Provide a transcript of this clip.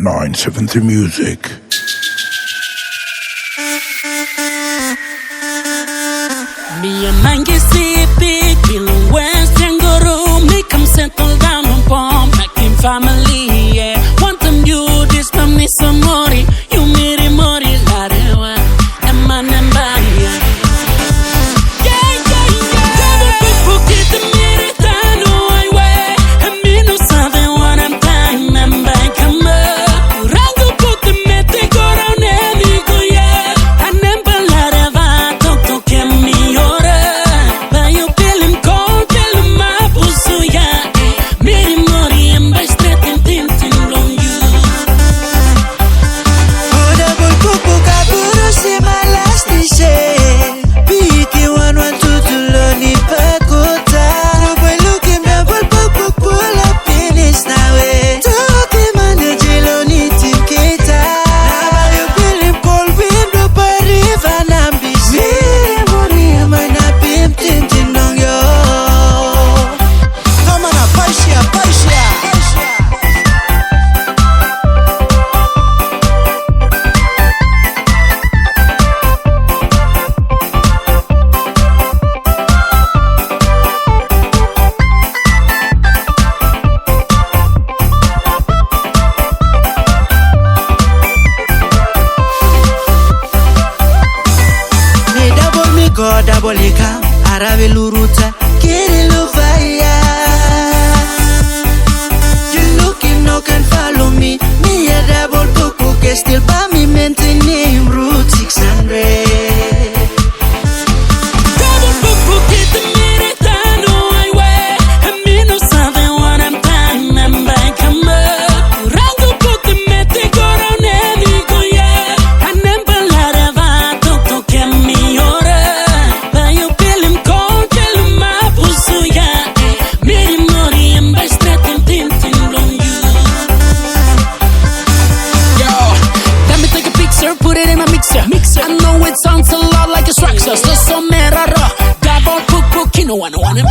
973 Muziq. Me and man get sleepy, feeling West and go room. Me come settle down on palm, back in family, yeah. Want them you, this time me some more. You miri mori, la de wa, and man and body, yeah. Yeah, yeah, yeah. Double book, get the minute, I know I way. And me no sabe what I'm time, and back come up. Rango put the mete, go down and go, yeah. And then balada va, to que me ora. But you feel him cold, feel him my pussy, yeah. Miri mori, and by straight and tintin on you. Oh, double cuckoo, kaburu, c'est ma last share. Piki 112 loni pakota. Double looking, double cuckoo, pull up in his now. Toki manager loni tiketa. Now you feel him cold, window by river nambis. Miri mori, man, I been tintin on yo. Come on, paisha, paisha. Me double me go double ika arabe luruta kiri luvaya. You looking no can follow me. Me a double cuckoo que still by me maintaining route 600. Double book, get the minute, I know I way. And me no sabe what I'm time, and back come up. Rango put the mete, go down and go, yeah. And then balada va, to que me ora. But you feel him cold, feel him my pussy, yeah. Miri mori, and by straight and tintin on you. Yo, let me take a picture, put it in a mixer. I know it sounds a lot like a structure, so meraro. Double book, you know I know him.